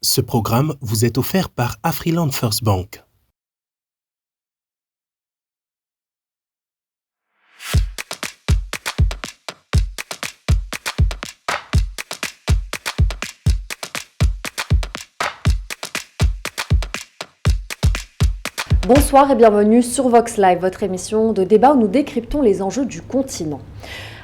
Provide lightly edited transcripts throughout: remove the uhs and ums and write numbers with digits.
Ce programme vous est offert par Afriland First Bank. Bonsoir et bienvenue sur Vox Live, votre émission de débat où nous décryptons les enjeux du continent.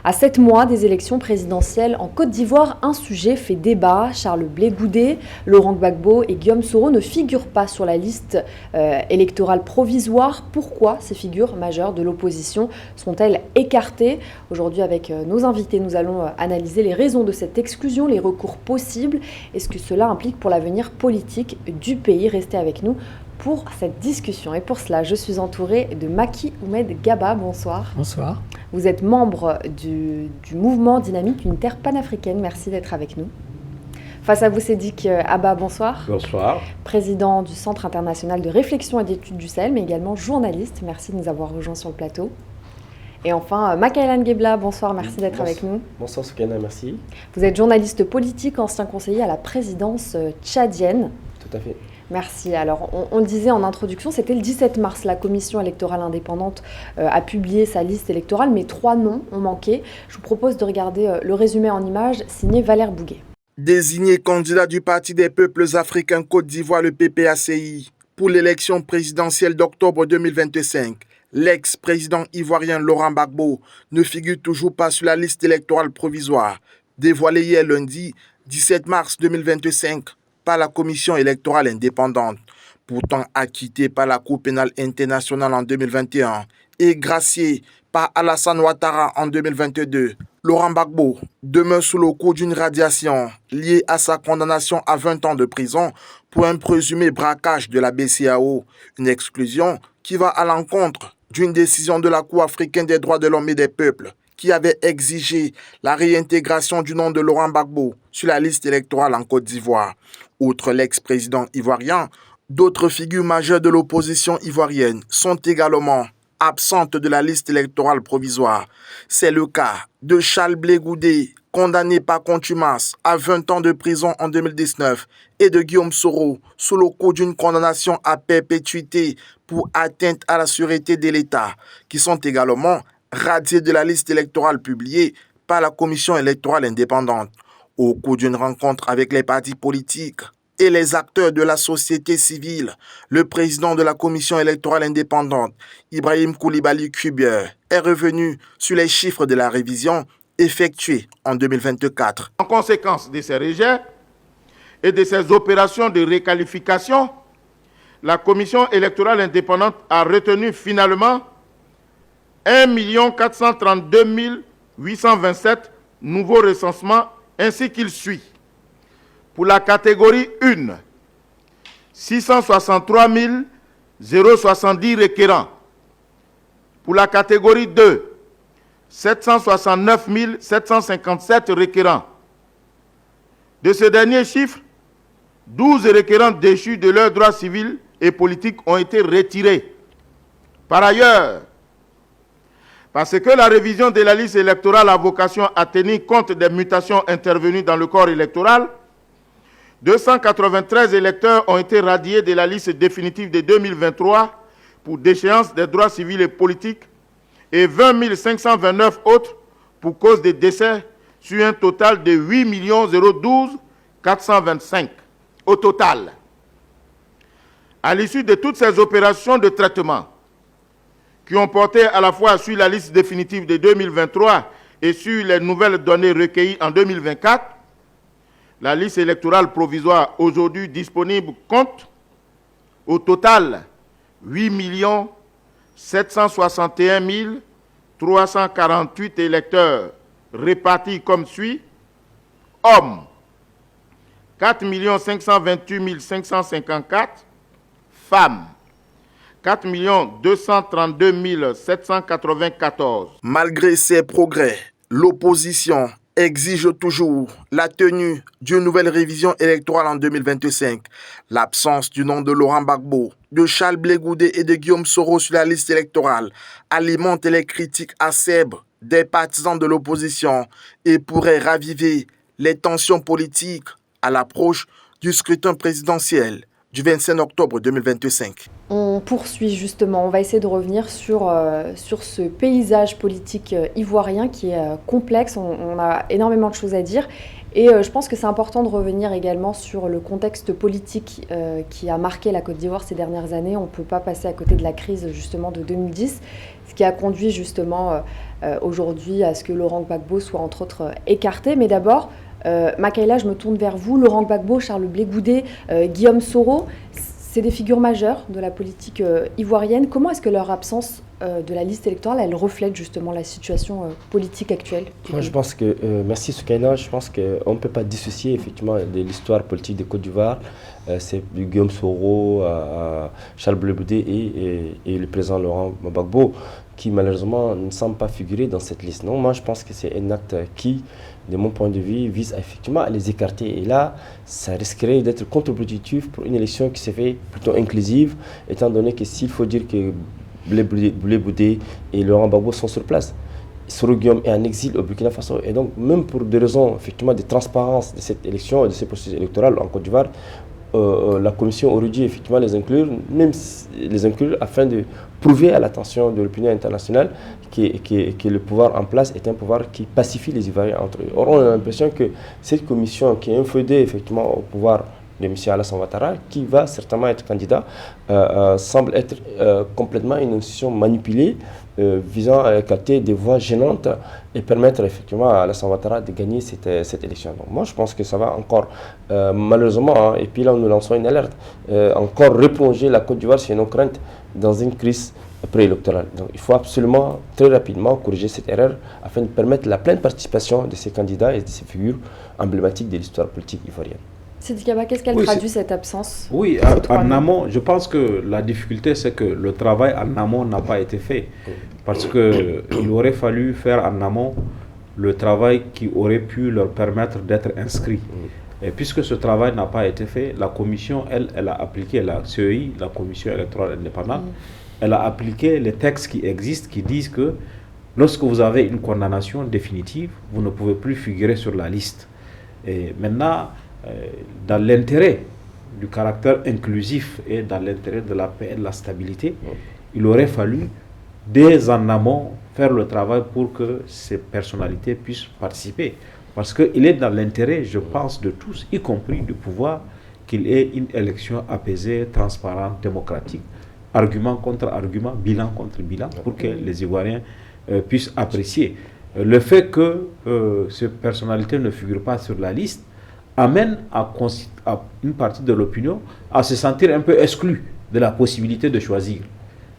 À 7 mois des élections présidentielles en Côte d'Ivoire, un sujet fait débat. Charles Blé Goudé, Laurent Gbagbo et Guillaume Soro ne figurent pas sur la liste électorale provisoire. Pourquoi ces figures majeures de l'opposition sont-elles écartées ? Aujourd'hui, avec nos invités, nous allons analyser les raisons de cette exclusion, les recours possibles et ce que cela implique pour l'avenir politique du pays. Restez avec nous pour cette discussion. Et pour cela, je suis entourée de Maki Oumed Gaba. Bonsoir. Bonsoir. Vous êtes membre du mouvement dynamique unitaire panafricaine. Merci d'être avec nous. Face à vous, Sédik Abba, bonsoir. Bonsoir. Président du Centre international de réflexion et d'études du Sahel, mais également journaliste. Merci de nous avoir rejoints sur le plateau. Et enfin, Makaëlan Gebla, bonsoir, merci d'être avec nous. Bonsoir Soukena, merci. Vous êtes journaliste politique, ancien conseiller à la présidence tchadienne. Tout à fait. Merci. Alors, on le disait en introduction, c'était le 17 mars, la commission électorale indépendante a publié sa liste électorale, mais 3 noms ont manqué. Je vous propose de regarder le résumé en images signé Valère Bouguet. Désigné candidat du Parti des peuples africains Côte d'Ivoire, le PPACI, pour l'élection présidentielle d'octobre 2025, l'ex-président ivoirien Laurent Gbagbo ne figure toujours pas sur la liste électorale provisoire, dévoilée hier lundi 17 mars 2025 par la commission électorale indépendante, pourtant acquittée par la Cour pénale internationale en 2021 et graciée par Alassane Ouattara en 2022. Laurent Gbagbo demeure sous le coup d'une radiation liée à sa condamnation à 20 ans de prison pour un présumé braquage de la BCEAO, une exclusion qui va à l'encontre d'une décision de la Cour africaine des droits de l'homme et des peuples qui avait exigé la réintégration du nom de Laurent Gbagbo sur la liste électorale en Côte d'Ivoire. Outre l'ex-président ivoirien, d'autres figures majeures de l'opposition ivoirienne sont également absentes de la liste électorale provisoire. C'est le cas de Charles Blé Goudé, condamné par contumace à 20 ans de prison en 2019, et de Guillaume Soro, sous le coup d'une condamnation à perpétuité pour atteinte à la sûreté de l'État, qui sont également radiés de la liste électorale publiée par la commission électorale indépendante. Au cours d'une rencontre avec les partis politiques et les acteurs de la société civile, le président de la commission électorale indépendante, Ibrahim Koulibaly Kubier, est revenu sur les chiffres de la révision effectuée en 2024. En conséquence de ces rejets et de ces opérations de requalification, la commission électorale indépendante a retenu finalement 1 432 827 nouveaux recensements ainsi qu'il suit. Pour la catégorie 1, 663 070 requérants. Pour la catégorie 2, 769 757 requérants. De ce dernier chiffre, 12 requérants déchus de leurs droits civils et politiques ont été retirés. Par ailleurs, parce que la révision de la liste électorale a vocation à tenir compte des mutations intervenues dans le corps électoral, 293 électeurs ont été radiés de la liste définitive de 2023 pour déchéance des droits civils et politiques et 20 529 autres pour cause de décès sur un total de 8 012 425. Au total, à l'issue de toutes ces opérations de traitement, qui ont porté à la fois sur la liste définitive de 2023 et sur les nouvelles données recueillies en 2024, la liste électorale provisoire aujourd'hui disponible compte au total 8 761 348 électeurs répartis comme suit. Hommes, 4 528 554. Femmes, 4 232 794. Malgré ces progrès, l'opposition exige toujours la tenue d'une nouvelle révision électorale en 2025. L'absence du nom de Laurent Gbagbo, de Charles Blé Goudé et de Guillaume Soro sur la liste électorale alimente les critiques acerbes des partisans de l'opposition et pourrait raviver les tensions politiques à l'approche du scrutin présidentiel du 25 octobre 2025. On poursuit justement, on va essayer de revenir sur ce paysage politique ivoirien qui est complexe, on a énormément de choses à dire. Et je pense que c'est important de revenir également sur le contexte politique qui a marqué la Côte d'Ivoire ces dernières années. On ne peut pas passer à côté de la crise justement de 2010, ce qui a conduit justement aujourd'hui à ce que Laurent Gbagbo soit entre autres écarté. Mais d'abord, Makaila, je me tourne vers vous. Laurent Gbagbo, Charles Blé Goudé, Guillaume Soro, c'est des figures majeures de la politique ivoirienne. Comment est-ce que leur absence de la liste électorale, elle reflète justement la situation politique actuelle? Moi, je pense que, merci Soukaina, je pense qu'on ne peut pas dissocier effectivement de l'histoire politique de Côte d'Ivoire. C'est Guillaume Soro, Charles Blé Goudé et le président Laurent Gbagbo qui malheureusement ne semblent pas figurer dans cette liste. Non, moi je pense que c'est un acte qui, de mon point de vue, vise effectivement à les écarter. Et là, ça risquerait d'être contre-productif pour une élection qui s'est fait plutôt inclusive, étant donné que s'il faut dire que Blé Goudé et Laurent Gbagbo sont sur place, Soro Guillaume est en exil au Burkina Faso. Et donc, même pour des raisons effectivement de transparence de cette élection et de ce processus électoral en Côte d'Ivoire, la commission aurait dû effectivement les inclure, afin de prouver à l'attention de l'opinion internationale que le pouvoir en place est un pouvoir qui pacifie les Ivoiriens entre eux. Or, on a l'impression que cette commission qui est inféodée effectivement au pouvoir de M. Alassane Ouattara, qui va certainement être candidat, semble être complètement une institution manipulée visant à écarter des voix gênantes et permettre effectivement à Alassane Ouattara de gagner cette élection. Donc moi je pense que ça va encore malheureusement, et puis là nous lançons une alerte, encore replonger la Côte d'Ivoire sur nos craintes dans une crise préélectorale. Donc il faut absolument très rapidement corriger cette erreur afin de permettre la pleine participation de ces candidats et de ces figures emblématiques de l'histoire politique ivoirienne. Sidi Kaba, qu'est-ce qu'elle traduit cette absence? Oui, en amont, je pense que la difficulté, c'est que le travail en amont n'a pas été fait. Parce qu'il aurait fallu faire en amont le travail qui aurait pu leur permettre d'être inscrits. Et puisque ce travail n'a pas été fait, la commission, elle a appliqué, la CEI, la commission électorale indépendante, elle a appliqué les textes qui existent, qui disent que lorsque vous avez une condamnation définitive, vous ne pouvez plus figurer sur la liste. Et maintenant, dans l'intérêt du caractère inclusif et dans l'intérêt de la paix et de la stabilité, il aurait fallu, dès en amont, faire le travail pour que ces personnalités puissent participer. Parce qu'il est dans l'intérêt, je pense, de tous, y compris du pouvoir, qu'il ait une élection apaisée, transparente, démocratique, argument contre argument, bilan contre bilan, pour que les Ivoiriens puissent apprécier. Le fait que ces personnalités ne figurent pas sur la liste amène à une partie de l'opinion à se sentir un peu exclue de la possibilité de choisir.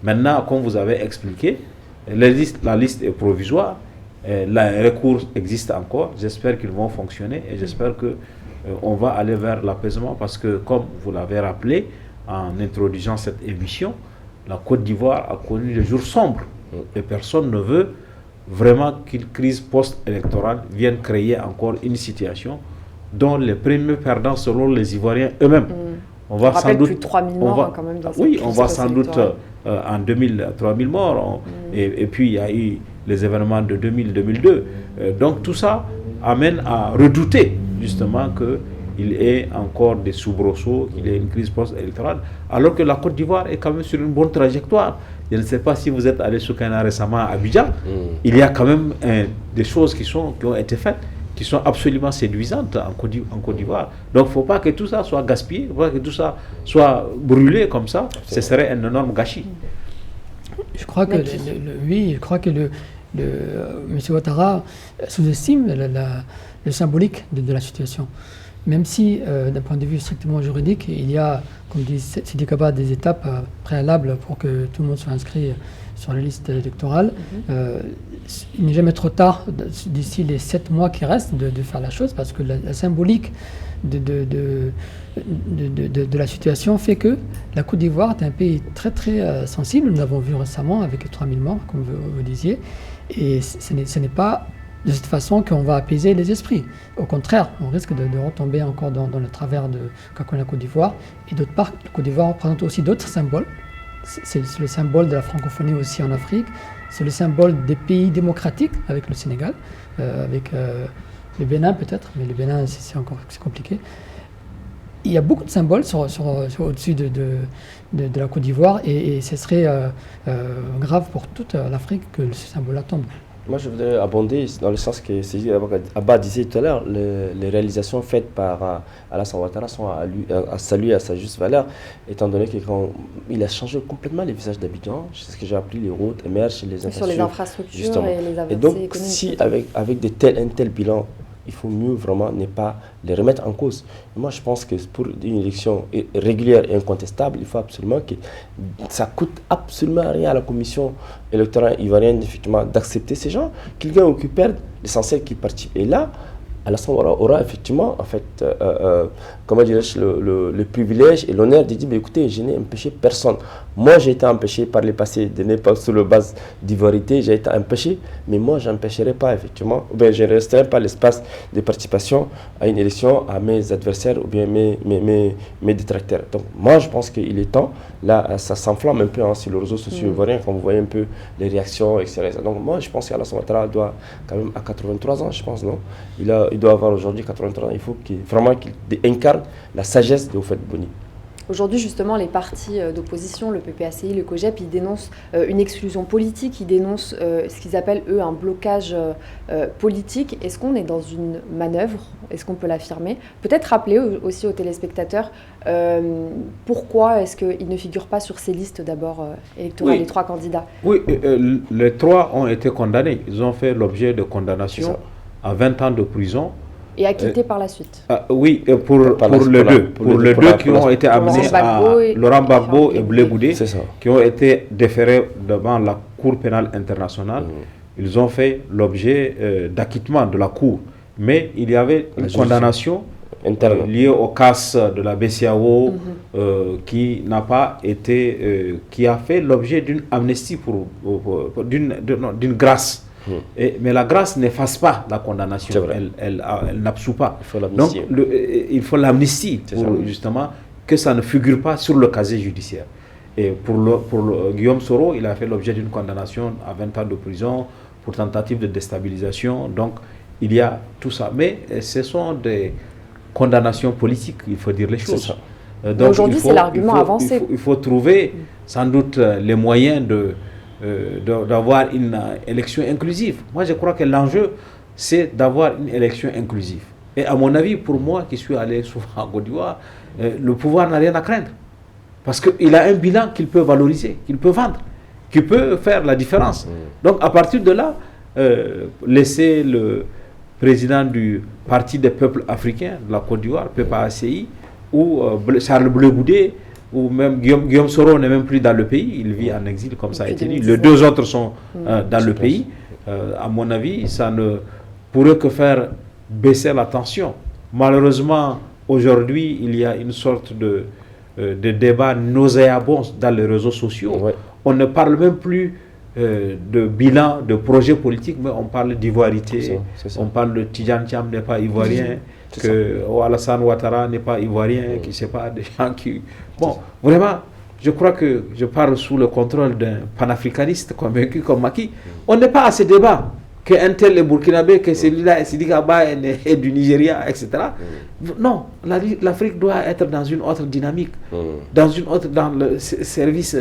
Maintenant, comme vous avez expliqué, la liste est provisoire, les recours existent encore, j'espère qu'ils vont fonctionner et j'espère qu'on va aller vers l'apaisement parce que, comme vous l'avez rappelé en introduisant cette émission, la Côte d'Ivoire a connu des jours sombres et personne ne veut vraiment qu'une crise post-électorale vienne créer encore une situation dont les premiers perdants seront les Ivoiriens eux-mêmes. On va sans doute plus de 3000 morts quand même dans cette crise. Oui, on va sans doute en 2000, 3000 morts. Et puis il y a eu les événements de 2000-2002. Donc tout ça amène à redouter justement qu'il y ait encore des soubresauts, qu'il y ait une crise post-électorale, alors que la Côte d'Ivoire est quand même sur une bonne trajectoire. Je ne sais pas si vous êtes allé sur Soukaina récemment à Abidjan. Il y a quand même des choses qui ont été faites, qui sont absolument séduisantes en Côte d'Ivoire. Donc il ne faut pas que tout ça soit gaspillé, il ne faut pas que tout ça soit brûlé comme ça. Ce serait un énorme gâchis. Je crois que M. Ouattara sous-estime le symbolique de la situation. Même si, d'un point de vue strictement juridique, il y a, comme dit Sidi Kaba, des étapes préalables pour que tout le monde soit inscrit sur la liste électorale. Il n'est jamais trop tard, d'ici les 7 mois qui restent, de faire la chose, parce que la symbolique de la situation fait que la Côte d'Ivoire est un pays très très sensible. Nous l'avons vu récemment avec les 3000 morts, comme vous disiez, et ce n'est pas de cette façon qu'on va apaiser les esprits. Au contraire, on risque de retomber encore dans le travers qu'a connu la Côte d'Ivoire. Et d'autre part, la Côte d'Ivoire représente aussi d'autres symboles. C'est le symbole de la francophonie aussi en Afrique. C'est le symbole des pays démocratiques, avec le Sénégal, avec le Bénin peut-être, mais le Bénin c'est compliqué. il y a beaucoup de symboles au-dessus de la Côte d'Ivoire et ce serait grave pour toute l'Afrique que ce symbole-là tombe. Moi, je voudrais abonder dans le sens que Seydi Abba disait tout à l'heure, les réalisations faites par Alassane Ouattara sont à saluer à sa juste valeur, étant donné qu'il a changé complètement les visages d'Abidjan. C'est ce que j'ai appris, les routes émergent, sur les infrastructures justement. Et les avancées et donc, économiques. si avec un tel bilan, il faut mieux vraiment ne pas les remettre en cause. Moi, je pense que pour une élection régulière et incontestable, il faut absolument que ça coûte absolument rien à la commission électorale ivoirienne effectivement d'accepter ces gens, qu'ils gagnent ou qu'ils perdent, l'essentiel qu'ils participent. Et là, Alassane aura effectivement, en fait, comment dirais-je, le privilège et l'honneur de dire, écoutez, je n'ai empêché personne. Moi, j'ai été empêché par le passé de ne pas sur la base d'ivoirité, j'ai été empêché, mais moi, je n'empêcherai pas, effectivement, ou bien je ne resterai pas l'espace de participation à une élection à mes adversaires ou bien mes détracteurs. Donc, moi, je pense qu'il est temps, là, ça s'enflamme un peu sur les réseaux sociaux ivoiriens, quand vous voyez un peu les réactions, etc. Donc, moi, je pense qu'Alassane Ouattara doit quand même à 83 ans, je pense, non? Il doit avoir aujourd'hui 83 ans. Il faut qu'il incarne la sagesse de Houphouët-Boigny. Aujourd'hui, justement, les partis d'opposition, le PPACI, le COJEP, ils dénoncent une exclusion politique, ils dénoncent ce qu'ils appellent, eux, un blocage politique. Est-ce qu'on est dans une manœuvre? Est-ce qu'on peut l'affirmer? Peut-être rappeler aussi aux téléspectateurs pourquoi est-ce qu'ils ne figurent pas sur ces listes d'abord électorales, les trois candidats? Oui, les trois ont été condamnés. ils ont fait l'objet de condamnation à 20 ans de prison. Et acquittés par la suite. Oui, pour les deux qui ont été amenés à Laurent Gbagbo et Blé Goudé, qui ont été déférés devant la Cour pénale internationale. Ils ont fait l'objet d'acquittement de la Cour. Mais il y avait une condamnation liée au cas de la BCAO qui n'a pas été, qui a fait l'objet d'une amnistie, d'une grâce. Mais la grâce n'efface pas la condamnation, elle n'absout pas. Donc il faut l'amnistie pour justement que ça ne figure pas sur le casier judiciaire. Et pour Guillaume Soro, il a fait l'objet d'une condamnation à 20 ans de prison pour tentative de déstabilisation. Donc il y a tout ça. Mais ce sont des condamnations politiques, il faut dire les choses. Donc aujourd'hui, c'est l'argument avancé. Il faut trouver sans doute les moyens d'avoir une élection inclusive. Moi, je crois que l'enjeu, c'est d'avoir une élection inclusive. Et à mon avis, pour moi, qui suis allé souvent à Côte d'Ivoire, le pouvoir n'a rien à craindre. Parce qu'il a un bilan qu'il peut valoriser, qu'il peut vendre, qui peut faire la différence. Donc, à partir de là, laisser le président du Parti des peuples africains de la Côte d'Ivoire, PPACI, ou Charles Blé Goudé, ou même Guillaume Soro n'est même plus dans le pays, il vit en exil comme ça a été dit. Les deux autres sont dans le pays. À mon avis, ça ne pourrait que faire baisser la tension. Malheureusement, aujourd'hui, il y a une sorte de débat nauséabond dans les réseaux sociaux. On ne parle même plus de bilan, de projet politique, mais on parle d'ivoirité. On parle de Tidjane Thiam n'est pas ivoirien, que Alassane Ouattara n'est pas ivoirien, qui c'est pas des gens qui... Bon, vraiment, je crois que je parle sous le contrôle d'un panafricaniste convaincu comme Macky. On n'est pas à ce débat qu'un tel est burkinabé, que celui-là est Sidiki Kaba est du Nigeria, etc. Non, l'Afrique doit être dans une autre dynamique, dans le service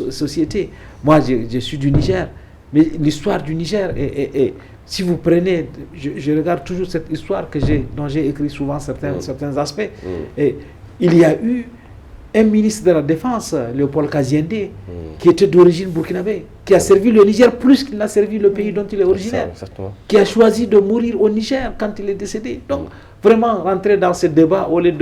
société. Moi, je suis du Niger, mais l'histoire du Niger est si vous prenez, je regarde toujours cette histoire dont j'ai écrit souvent certains aspects, et il y a eu un ministre de la Défense, Léopold Kaziendé, qui était d'origine burkinabé, qui a servi le Niger plus qu'il n'a servi le pays dont il est originaire, qui a choisi de mourir au Niger quand il est décédé. Donc, vraiment rentrer dans ce débat au lieu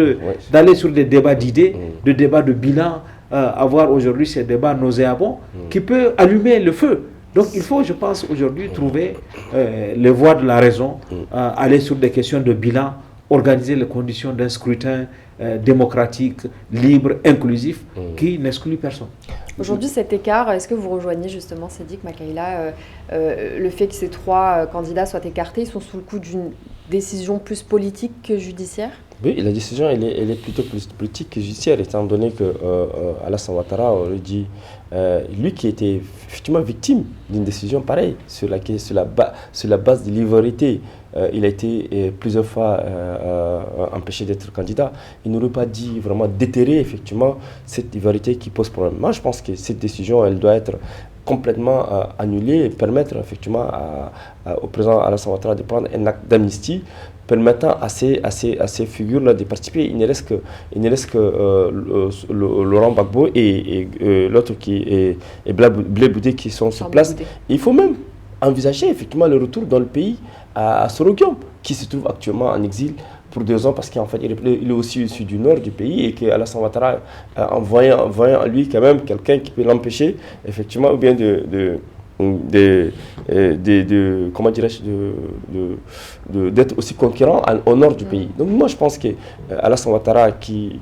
d'aller sur des débats d'idées, de débats de bilan, avoir aujourd'hui ces débats nauséabonds qui peut allumer le feu. Donc il faut, je pense, aujourd'hui trouver les voies de la raison, aller sur des questions de bilan, organiser les conditions d'un scrutin démocratique, libre, inclusif, qui n'exclut personne. Aujourd'hui, cet écart, est-ce que vous rejoignez justement, Sédic Makaïla, le fait que ces trois candidats soient écartés, ils sont sous le coup d'une décision plus politique que judiciaire? Oui, la décision elle est plutôt plus politique que judiciaire, étant donné que Alassane Ouattara aurait dit, lui qui était effectivement victime d'une décision pareille, sur la base de l'ivoirité, il a été plusieurs fois empêché d'être candidat. Il n'aurait pas dit vraiment déterrer effectivement cette ivoirité qui pose problème. Moi je pense que cette décision elle doit être complètement annulée et permettre effectivement au président Alassane Ouattara de prendre un acte d'amnistie permettant à ces figures-là de participer. Il ne reste que Laurent Gbagbo et l'autre qui est Blé Boudé qui sont sur place. Il faut même envisager effectivement le retour dans le pays à Sorokiom, qui se trouve actuellement en exil pour 2 ans parce qu'en fait il est aussi issu du nord du pays et qu'Alassane Ouattara, en voyant en lui quand même quelqu'un qui peut l'empêcher effectivement ou bien comment dirais-je, d'être aussi conquérant au nord du pays. Donc moi je pense que Alassane Ouattara qui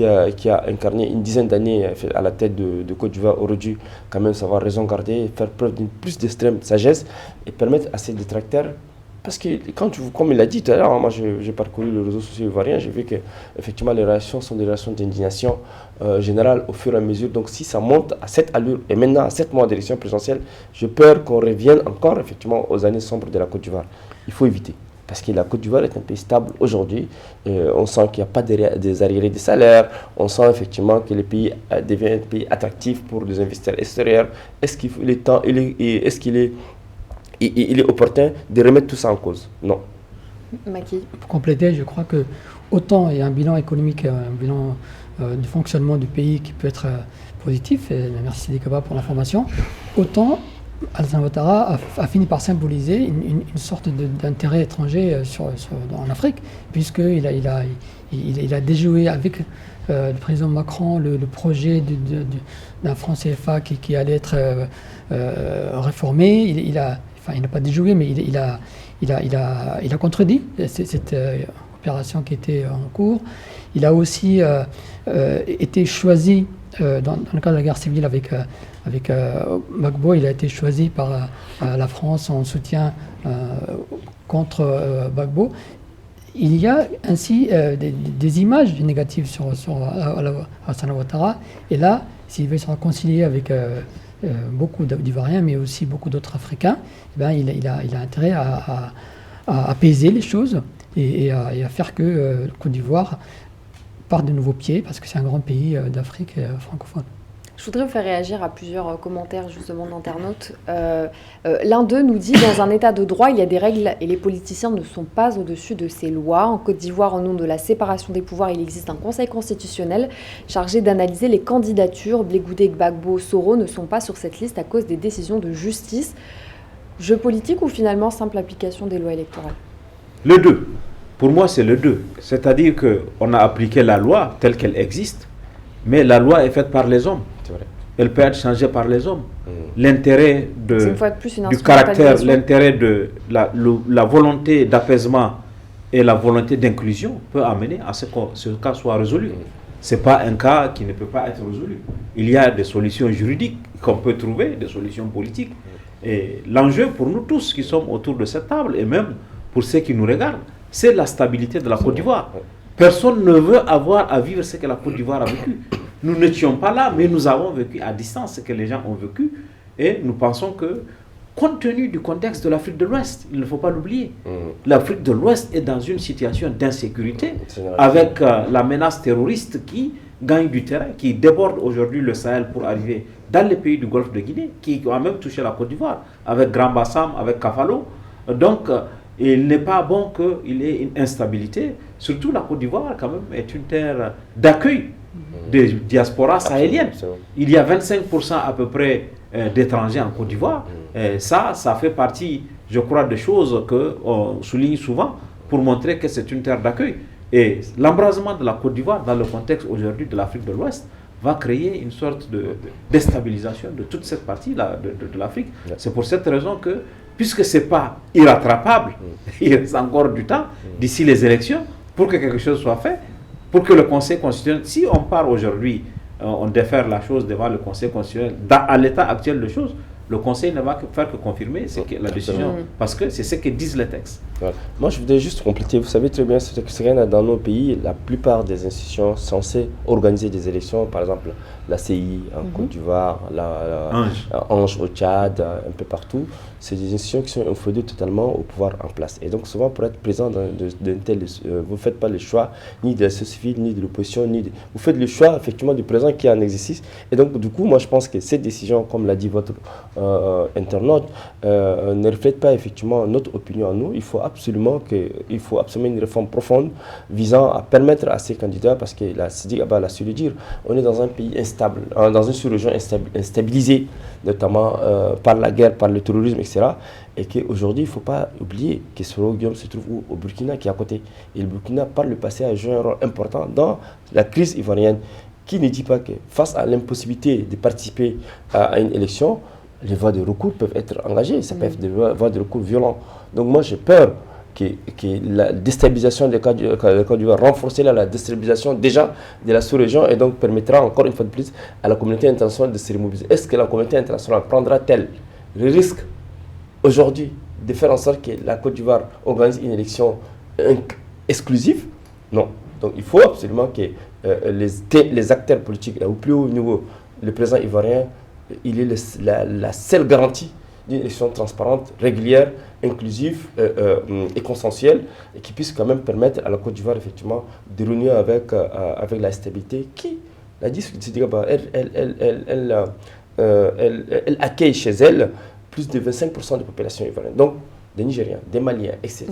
a incarné une dizaine d'années à la tête de Côte d'Ivoire aurait dû quand même savoir raison garder, faire preuve d'une plus d'extrême sagesse et permettre à ses détracteurs. Parce que, comme il l'a dit tout à l'heure, moi j'ai parcouru les réseaux sociaux ivoiriens, j'ai vu que effectivement les réactions sont des réactions d'indignation générale au fur et à mesure. Donc si ça monte à cette allure, et maintenant à 7 mois d'élection présidentielle, j'ai peur qu'on revienne encore effectivement aux années sombres de la Côte d'Ivoire. Il faut éviter. Parce que la Côte d'Ivoire est un pays stable aujourd'hui. On sent qu'il n'y a pas des arriérés de salaire. On sent effectivement que le pays devient un pays attractif pour les investisseurs extérieurs. Est-ce qu'il est opportun de remettre tout ça en cause? Non. Maki. Pour compléter, je crois que autant il y a un bilan économique, un bilan du fonctionnement du pays qui peut être positif, et merci Dekaba pour l'information, autant Alassane Ouattara a fini par symboliser une sorte d'intérêt étranger en Afrique, puisqu'il a déjoué avec le président Macron le projet d'un franc CFA qui allait être réformé. Il n'a pas déjoué, mais il a contredit cette opération qui était en cours. Il a aussi été choisi, dans le cadre de la guerre civile avec Gbagbo, il a été choisi par la France en soutien contre Gbagbo. Il y a ainsi des images négatives sur Alassane Ouattara. Et là, s'il veut se réconcilier avec beaucoup d'Ivoiriens, mais aussi beaucoup d'autres Africains, eh bien, il a intérêt à apaiser les choses et à faire que Côte d'Ivoire parte de nouveaux pieds, parce que c'est un grand pays d'Afrique francophone. Je voudrais vous faire réagir à plusieurs commentaires justement d'internautes. L'un d'eux nous dit, dans un état de droit, il y a des règles et les politiciens ne sont pas au-dessus de ces lois. En Côte d'Ivoire, au nom de la séparation des pouvoirs, il existe un conseil constitutionnel chargé d'analyser les candidatures. Blé Boudé, Gbagbo, Soro ne sont pas sur cette liste à cause des décisions de justice. Jeu politique ou finalement simple application des lois électorales? Le deux. Pour moi, c'est le deux. C'est-à-dire qu'on a appliqué la loi telle qu'elle existe, mais la loi est faite par les hommes. Elle peut être changée par les hommes. L'intérêt du caractère, l'intérêt de la volonté d'apaisement et la volonté d'inclusion peut amener à ce que ce cas soit résolu. Ce n'est pas un cas qui ne peut pas être résolu. Il y a des solutions juridiques qu'on peut trouver, des solutions politiques. Et l'enjeu pour nous tous qui sommes autour de cette table, et même pour ceux qui nous regardent, c'est la stabilité de la Côte d'Ivoire. Personne ne veut avoir à vivre ce que la Côte d'Ivoire a vécu. Nous n'étions pas là, mais nous avons vécu à distance ce que les gens ont vécu. Et nous pensons que, compte tenu du contexte de l'Afrique de l'Ouest, il ne faut pas l'oublier. L'Afrique de l'Ouest est dans une situation d'insécurité, avec la menace terroriste qui gagne du terrain, qui déborde aujourd'hui le Sahel pour arriver dans les pays du Golfe de Guinée, qui a même touché la Côte d'Ivoire, avec Grand Bassam, avec Kafalo. Donc, il n'est pas bon qu'il y ait une instabilité. Surtout la Côte d'Ivoire, quand même, est une terre d'accueil des diasporas sahéliennes. Il y a 25% à peu près d'étrangers en Côte d'Ivoire. Ça fait partie, je crois, des choses qu'on souligne souvent pour montrer que c'est une terre d'accueil. Et l'embrasement de la Côte d'Ivoire dans le contexte aujourd'hui de l'Afrique de l'Ouest va créer une sorte de déstabilisation de toute cette partie de l'Afrique. C'est pour cette raison que, puisque ce n'est pas irrattrapable, il reste encore du temps d'ici les élections pour que quelque chose soit fait, pour que le Conseil constitutionnel, si on part aujourd'hui, on défère la chose devant le Conseil constitutionnel, à l'état actuel des choses, le Conseil ne va faire que confirmer la décision, parce que c'est ce que disent les textes. Voilà. Moi, je voudrais juste compléter. Vous savez très bien que dans nos pays, la plupart des institutions censées organiser des élections, par exemple la CI en Côte d'Ivoire, la Ange au Tchad, un peu partout, c'est des institutions qui sont inféodées totalement au pouvoir en place. Et donc souvent, pour être présent d'un tel, vous ne faites pas le choix ni de la société civile, ni de l'opposition, vous faites le choix effectivement du président qui est en exercice. Et donc du coup, moi je pense que cette décision, comme l'a dit votre internaute, ne reflète pas effectivement notre opinion à nous. Il faut absolument une réforme profonde visant à permettre à ces candidats, parce que la Sidi Abba l'a su le dire, on est dans un pays instable, dans une sous-région instabilisée, notamment par la guerre, par le terrorisme, etc. Et qu'aujourd'hui, il ne faut pas oublier que Soro Guillaume se trouve au Burkina, qui est à côté. Et le Burkina, par le passé, a joué un rôle important dans la crise ivoirienne, qui ne dit pas que face à l'impossibilité de participer à une élection, les voies de recours peuvent être engagées. Ça peut être des voies de recours violents. Donc moi, j'ai peur que la déstabilisation des Côte d'Ivoire, renforcer la déstabilisation déjà de la sous-région, et donc permettra encore une fois de plus à la communauté internationale de se remobiliser. Est-ce que la communauté internationale prendra-t-elle le risque aujourd'hui de faire en sorte que la Côte d'Ivoire organise une élection exclusive? Non. Donc il faut absolument que les acteurs politiques, au plus haut niveau, le président ivoirien, il est la seule garantie d'une élection transparente, régulière, inclusive et consensuelle, et qui puisse quand même permettre à la Côte d'Ivoire effectivement de renouer avec la stabilité qui, la discussion, elle accueille chez elle plus de 25% de population ivoirienne. Donc, des Nigériens, des Maliens, etc.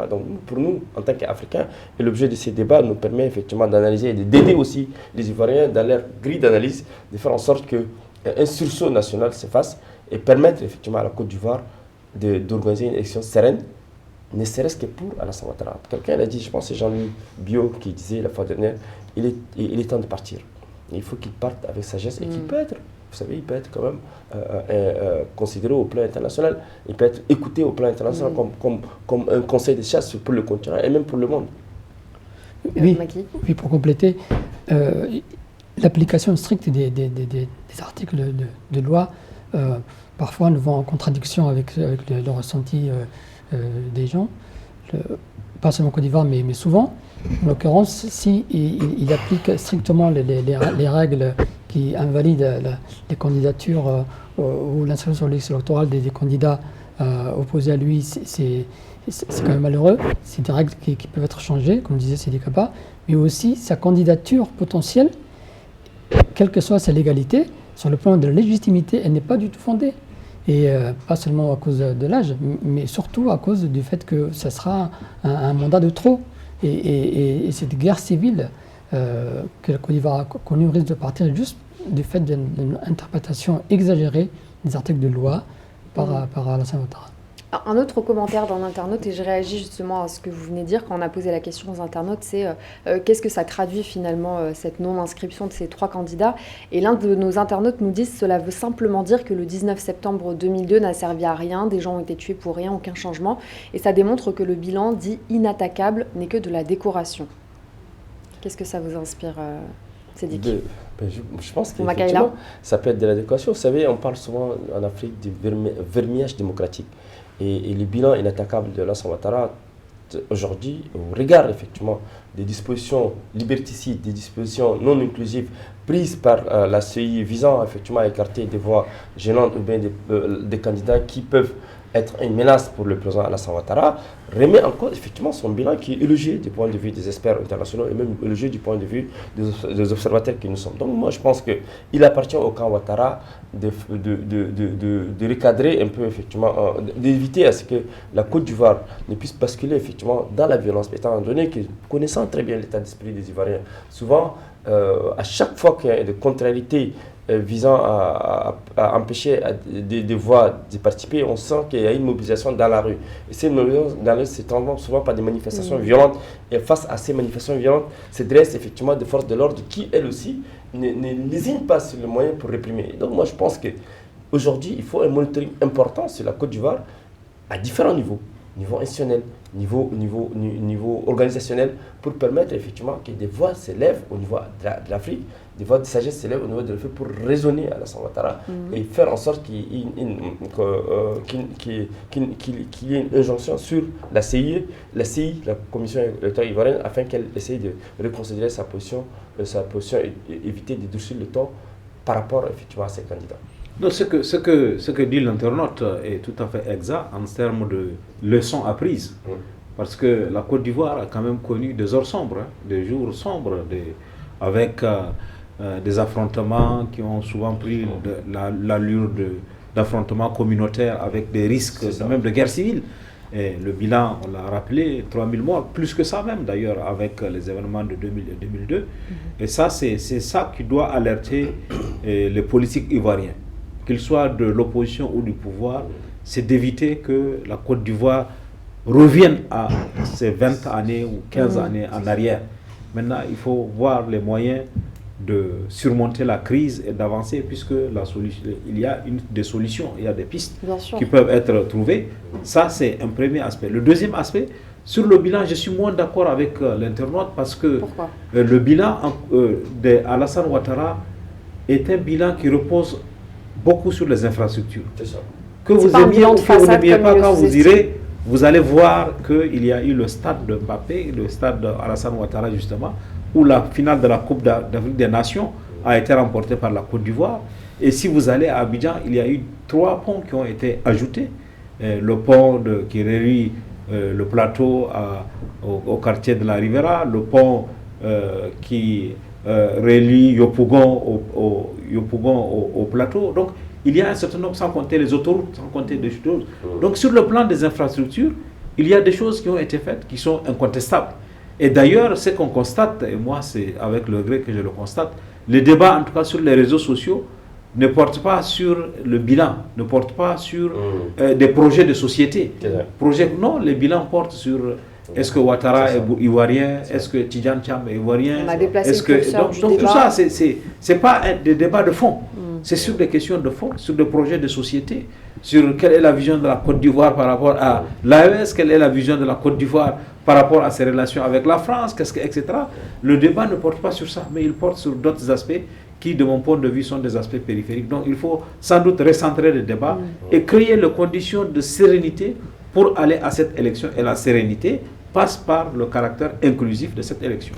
Donc, pour nous, en tant qu'Africains, et l'objet de ces débats nous permet effectivement d'analyser et d'aider aussi les Ivoiriens dans leur grille d'analyse, de faire en sorte qu'un sursaut national se fasse et permettre effectivement à la Côte d'Ivoire d'organiser une élection sereine, ne serait-ce que pour Alassane Ouattara. Quelqu'un l'a dit, je pense que c'est Jean-Louis Biot qui disait la fois dernière, il est temps de partir. Il faut qu'il parte avec sagesse et qu'il peut être, vous savez, il peut être quand même considéré au plan international, il peut être écouté au plan international comme un conseil de chasse pour le continent et même pour le monde. Oui, pour compléter, l'application stricte des articles de loi parfois nous vont en contradiction avec le ressenti des gens, pas seulement en Côte d'Ivoire, mais souvent. En l'occurrence, si il applique strictement les règles qui invalident les candidatures ou l'inscription sur la liste électorale des candidats opposés à lui, c'est quand même malheureux. C'est des règles qui peuvent être changées, comme disait Sidi Kaba, mais aussi sa candidature potentielle, quelle que soit sa légalité, sur le plan de la légitimité, elle n'est pas du tout fondée. Et pas seulement à cause de l'âge, mais surtout à cause du fait que ça sera un mandat de trop. Et cette guerre civile que la Côte d'Ivoire a connue risque de partir juste du fait d'une interprétation exagérée des articles de loi par Alassane Ouattara. Un autre commentaire d'un internaute, et je réagis justement à ce que vous venez de dire quand on a posé la question aux internautes, c'est qu'est-ce que ça traduit finalement cette non-inscription de ces 3 candidats? Et l'un de nos internautes nous dit cela veut simplement dire que le 19 septembre 2002 n'a servi à rien, des gens ont été tués pour rien, aucun changement, et ça démontre que le bilan dit inattaquable n'est que de la décoration. Qu'est-ce que ça vous inspire, Cédric? Je pense que ça peut être de la décoration. Vous savez, on parle souvent en Afrique du vermillage démocratique. Et le bilan inattaquable de Alassane Ouattara, aujourd'hui, au regard effectivement des dispositions liberticides, des dispositions non inclusives prises par la CEI visant effectivement à écarter des voix gênantes ou bien des candidats qui peuvent être une menace pour le président Alassane Ouattara, remet en cause effectivement son bilan qui est élogieux du point de vue des experts internationaux et même élogieux du point de vue des observateurs que nous sommes. Donc moi je pense qu'il appartient au camp Ouattara de recadrer un peu effectivement, d'éviter à ce que la Côte d'Ivoire ne puisse basculer effectivement dans la violence, étant donné que connaissant très bien l'état d'esprit des Ivoiriens, souvent à chaque fois qu'il y a des contrariétés visant à empêcher des voix de participer, on sent qu'il y a une mobilisation dans la rue. Et cette mobilisation dans la rue se transforme souvent par des manifestations violentes. Et face à ces manifestations violentes, se dressent effectivement des forces de l'ordre qui, elles aussi, ne lésinent pas sur le moyen pour réprimer. Donc moi, je pense qu'aujourd'hui, il faut un monitoring important sur la Côte d'Ivoire à différents niveaux. niveau institutionnel, niveau organisationnel, pour permettre effectivement que des voix s'élèvent au niveau de l'Afrique, des voix de sagesse s'élèvent au niveau de l'Afrique pour raisonner à Alassane Ouattara et faire en sorte qu'il y ait une injonction sur la CI, la Commission électorale ivoirienne, afin qu'elle essaye de reconsidérer sa position et éviter de durcir le ton par rapport effectivement à ces candidats. Non, ce que dit l'internaute est tout à fait exact en termes de leçons apprises. Parce que la Côte d'Ivoire a quand même connu des heures sombres, des jours sombres, avec des affrontements qui ont souvent pris l'allure d'affrontements communautaires avec des risques même de guerre civile. Et le bilan, on l'a rappelé, 3000 morts, plus que ça même d'ailleurs, avec les événements de 2000 et 2002. Et ça, c'est ça qui doit alerter les politiques ivoiriens, qu'ils soient de l'opposition ou du pouvoir, c'est d'éviter que la Côte d'Ivoire revienne à ces 20 années ou 15 années en arrière. Maintenant, il faut voir les moyens de surmonter la crise et d'avancer, puisque il y a des solutions, il y a des pistes qui peuvent être trouvées. Ça, c'est un premier aspect. Le deuxième aspect, sur le bilan, je suis moins d'accord avec l'internaute, parce que le bilan d'Alassane Ouattara est un bilan qui repose beaucoup sur les infrastructures. Que vous aimiez ou que vous n'aimiez pas, quand vous irez, vous allez voir qu'il y a eu le stade de Mbappé, le stade d'Alassane Ouattara justement, où la finale de la Coupe d'Afrique des Nations a été remportée par la Côte d'Ivoire. Et si vous allez à Abidjan, il y a eu 3 ponts qui ont été ajoutés. Le pont qui relie le plateau au quartier de la Rivera, le pont qui relie Yopougon au plateau. Donc, il y a un certain nombre, sans compter les autoroutes, sans compter des choses. Donc, sur le plan des infrastructures, il y a des choses qui ont été faites qui sont incontestables. Et d'ailleurs, ce qu'on constate, et moi c'est avec le regret que je le constate, les débats, en tout cas sur les réseaux sociaux, ne portent pas sur le bilan, ne portent pas sur des projets de société. Non, les bilans portent sur est-ce que Ouattara est ivoirien, est-ce que Tidjane Thiam est ivoirien. On a déplacé donc tout ça, c'est pas des débats de fond. C'est sur des questions de fond, sur des projets de société, sur quelle est la vision de la Côte d'Ivoire par rapport à l'AES, quelle est la vision de la Côte d'Ivoire par rapport à ses relations avec la France, etc. Le débat ne porte pas sur ça, mais il porte sur d'autres aspects qui, de mon point de vue, sont des aspects périphériques. Donc il faut sans doute recentrer le débat et créer les conditions de sérénité pour aller à cette élection. Et la sérénité passe par le caractère inclusif de cette élection.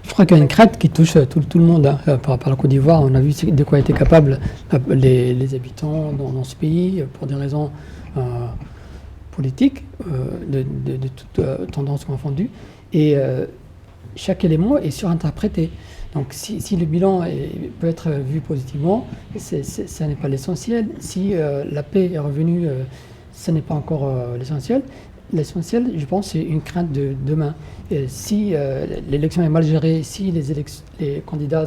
Je crois qu'il y a une crainte qui touche tout le monde par rapport à la Côte d'Ivoire. On a vu de quoi étaient capables les habitants dans ce pays pour des raisons politiques, de toute tendance confondue. Et chaque élément est surinterprété. Donc si le bilan peut être vu positivement, ça n'est pas l'essentiel. Si la paix est revenue, ce n'est pas encore l'essentiel. L'essentiel, je pense, c'est une crainte de demain. Si l'élection est mal gérée, si les candidats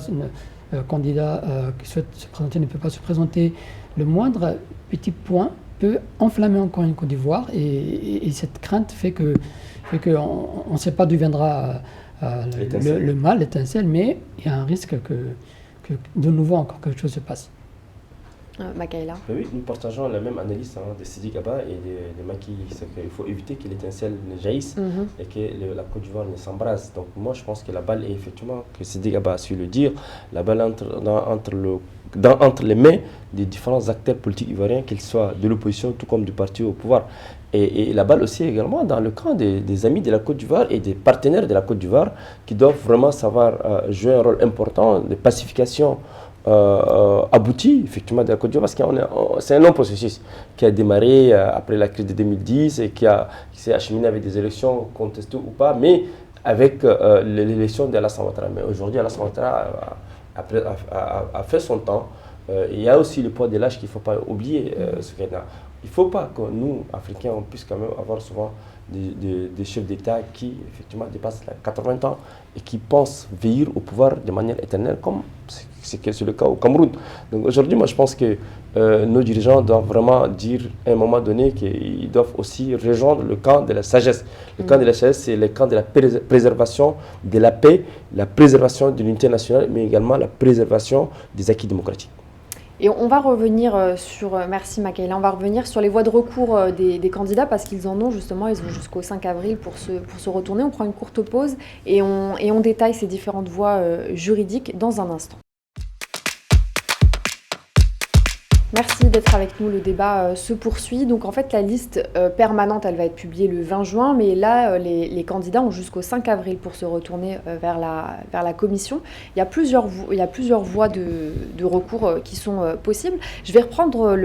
qui souhaitent se présenter ne peuvent pas se présenter, le moindre petit point peut enflammer encore une Côte d'Ivoire. Et cette crainte fait qu'on ne sait pas d'où viendra le mal, l'étincelle, mais il y a un risque que de nouveau encore quelque chose se passe. Makaïla. Oui, nous partageons la même analyse de Sidi Kaba et de Macky. Il faut éviter que l'étincelle ne jaillisse et que la Côte d'Ivoire ne s'embrase. Donc moi je pense que la balle est effectivement, que Sidi Kaba a su le dire, la balle entre les mains des différents acteurs politiques ivoiriens, qu'ils soient de l'opposition tout comme du parti au pouvoir. Et la balle aussi également dans le camp des amis de la Côte d'Ivoire et des partenaires de la Côte d'Ivoire qui doivent vraiment savoir jouer un rôle important de pacification abouti effectivement de la Côte d'Ivoire, parce que c'est un long processus qui a démarré après la crise de 2010 et qui s'est acheminé avec des élections contestées ou pas, mais avec l'élection d'Alassane Ouattara. Mais aujourd'hui, Alassane Ouattara a fait son temps. Il y a aussi le poids de l'âge qu'il ne faut pas oublier. Il ne faut pas que nous, Africains, on puisse quand même avoir souvent des chefs d'État qui effectivement dépassent les 80 ans et qui pensent veiller au pouvoir de manière éternelle, comme c'est le cas au Cameroun. Donc aujourd'hui, moi je pense que nos dirigeants doivent vraiment dire à un moment donné qu'ils doivent aussi rejoindre le camp de la sagesse. Le camp de la sagesse, c'est le camp de la préservation de la paix, la préservation de l'unité nationale, mais également la préservation des acquis démocratiques. Et on va revenir merci Makaila, on va revenir sur les voies de recours des candidats parce qu'ils en ont justement, ils ont jusqu'au 5 avril pour se retourner. On prend une courte pause et on détaille ces différentes voies juridiques dans un instant. Merci d'être avec nous, le débat se poursuit. Donc en fait la liste permanente elle va être publiée le 20 juin, mais là les candidats ont jusqu'au 5 avril pour se retourner vers la commission. Il y a plusieurs voies de recours qui sont possibles. Je vais reprendre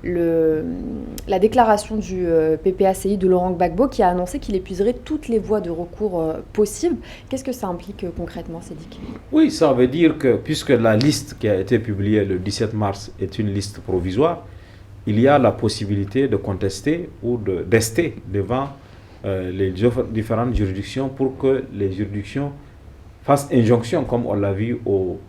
la déclaration du PPACI de Laurent Gbagbo qui a annoncé qu'il épuiserait toutes les voies de recours possibles. Qu'est-ce que ça implique concrètement, Sédic ? Oui, ça veut dire que puisque la liste qui a été publiée le 17 mars est une liste provisoire, il y a la possibilité de contester ou de rester devant les différentes juridictions pour que les juridictions fassent injonction, comme on l'a vu au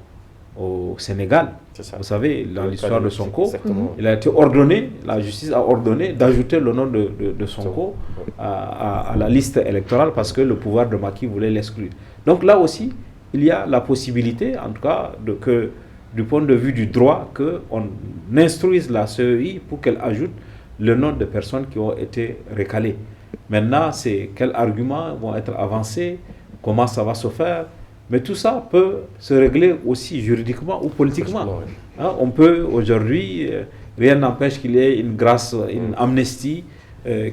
Sénégal. Vous savez, dans l'histoire de Sonko, il a été ordonné, la justice a ordonné d'ajouter le nom de Sonko à la liste électorale parce que le pouvoir de Macky voulait l'exclure. Donc là aussi, il y a la possibilité, en tout cas, que du point de vue du droit, qu'on instruise la CEI pour qu'elle ajoute le nom de personnes qui ont été recalées. Maintenant, c'est quels arguments vont être avancés, comment ça va se faire, mais tout ça peut se régler aussi juridiquement ou politiquement. Hein, on peut aujourd'hui, rien n'empêche qu'il y ait une grâce, une amnistie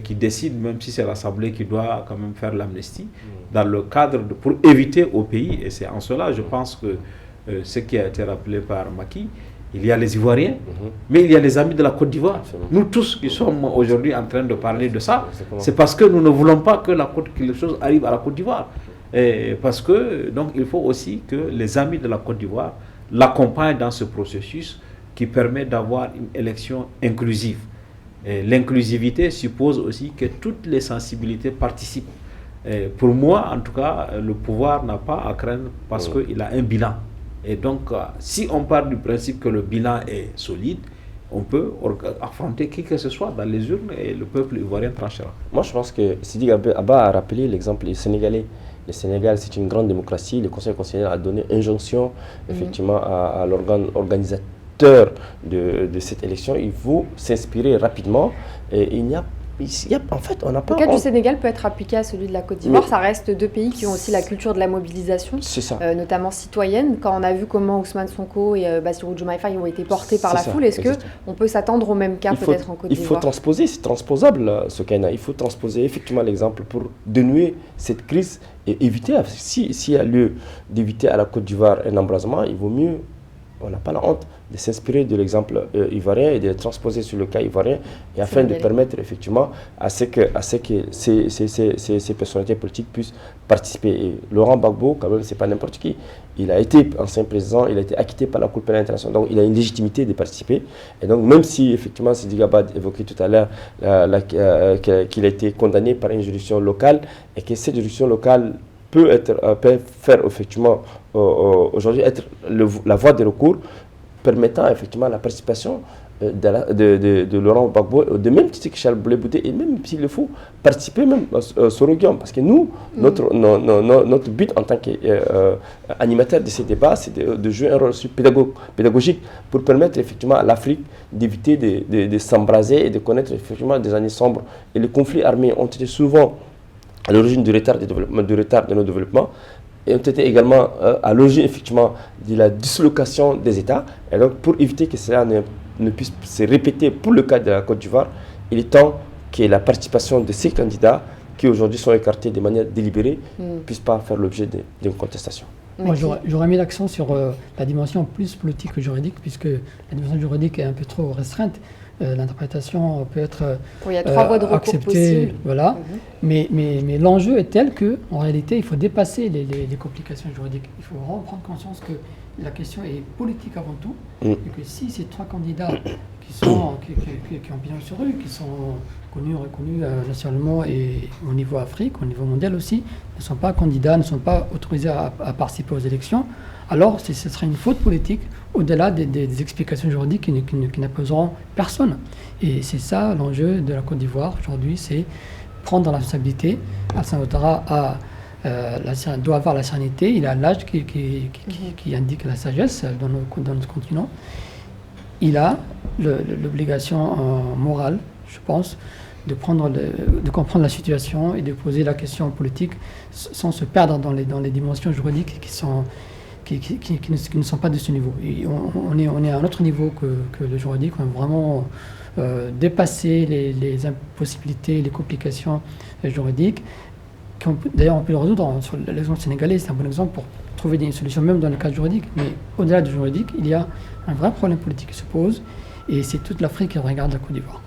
qui décide, même si c'est l'Assemblée qui doit quand même faire l'amnistie, dans le cadre pour éviter au pays, et c'est en cela, je pense que ce qui a été rappelé par Macky, il y a les Ivoiriens, mais il y a les amis de la Côte d'Ivoire. Nous tous qui sommes aujourd'hui en train de parler de ça, c'est parce que nous ne voulons pas que les choses arrivent à la Côte d'Ivoire. Et parce que, donc, il faut aussi que les amis de la Côte d'Ivoire l'accompagnent dans ce processus qui permet d'avoir une élection inclusive. L'inclusivité suppose aussi que toutes les sensibilités participent. Et pour moi, en tout cas, le pouvoir n'a pas à craindre parce qu'il a un bilan. Et donc, si on part du principe que le bilan est solide, on peut affronter qui que ce soit dans les urnes et le peuple ivoirien tranchera. Moi, je pense que Sidi Abba a rappelé l'exemple des Sénégalais. Le Sénégal, c'est une grande démocratie. Le Conseil constitutionnel a donné injonction effectivement à l'organe organisateur de cette élection. Il faut s'inspirer rapidement. Et en fait, on n'a pas... Le cas du Sénégal peut être appliqué à celui de la Côte d'Ivoire. Ça reste deux pays qui ont aussi la culture de la mobilisation, notamment citoyenne. Quand on a vu comment Ousmane Sonko et Bassirou Diomaye Faye ont été portés par la foule, est-ce qu'on peut s'attendre au même cas peut-être en Côte d'Ivoire ? Il faut transposer, c'est transposable, Sokaina. Il faut transposer effectivement l'exemple pour dénouer cette crise et éviter, s'il y a lieu d'éviter à la Côte d'Ivoire un embrasement, il vaut mieux, on n'a pas la honte, de s'inspirer de l'exemple ivoirien et de le transposer sur le cas ivoirien, et afin de permettre effectivement à ce que ces personnalités politiques puissent participer. Et Laurent Gbagbo, quand même, c'est pas n'importe qui. Il a été ancien président, il a été acquitté par la Cour pénale internationale, donc il a une légitimité de participer. Et donc même si effectivement, Sidi Abba évoquait tout à l'heure qu'il a été condamné par une juridiction locale, et que cette juridiction locale peut faire effectivement aujourd'hui être la voie de recours permettant effectivement la participation de Laurent Gbagbo, de même que Charles Blé Bouté, et même s'il le faut, participer même sur le Guillaume. Parce que nous, notre but en tant qu'animateur de ces débats, c'est de jouer un rôle pédagogique pour permettre effectivement à l'Afrique d'éviter de s'embraser et de connaître effectivement des années sombres. Et les conflits armés ont été souvent à l'origine du retard de nos développements, et ont été également à l'origine effectivement de la dislocation des États. Et donc pour éviter que cela ne puisse se répéter pour le cas de la Côte d'Ivoire, il est temps que la participation de ces candidats qui aujourd'hui sont écartés de manière délibérée ne puisse pas faire l'objet d'une contestation. Moi, j'aurais mis l'accent sur la dimension plus politique que juridique, puisque la dimension juridique est un peu trop restreinte. L'interprétation peut être il y a 3 voies de recours acceptée, possibles. Voilà. Mais l'enjeu est tel qu'en réalité, il faut dépasser les complications juridiques. Il faut vraiment prendre conscience que la question est politique avant tout, et que si ces 3 candidats qui ont bien sur eux, qui sont connus, reconnus nationalement et au niveau Afrique, au niveau mondial aussi, ne sont pas candidats, ne sont pas autorisés à participer aux élections, alors ce serait une faute politique au-delà des explications juridiques qui n'apposeront personne. Et c'est ça l'enjeu de la Côte d'Ivoire aujourd'hui, c'est prendre la responsabilité. Alassane Ouattara doit avoir la sérénité, il a l'âge qui indique la sagesse dans notre continent. il a l'obligation morale, je pense, de comprendre la situation et de poser la question politique sans se perdre dans les dimensions juridiques qui ne sont pas de ce niveau. Et on est à un autre niveau que le juridique. On a vraiment dépassé les impossibilités, les complications juridiques. D'ailleurs, on peut le résoudre sur l'exemple sénégalais. C'est un bon exemple pour trouver des solutions, même dans le cadre juridique. Mais au-delà du juridique, il y a un vrai problème politique qui se pose. Et c'est toute l'Afrique qui regarde la Côte d'Ivoire.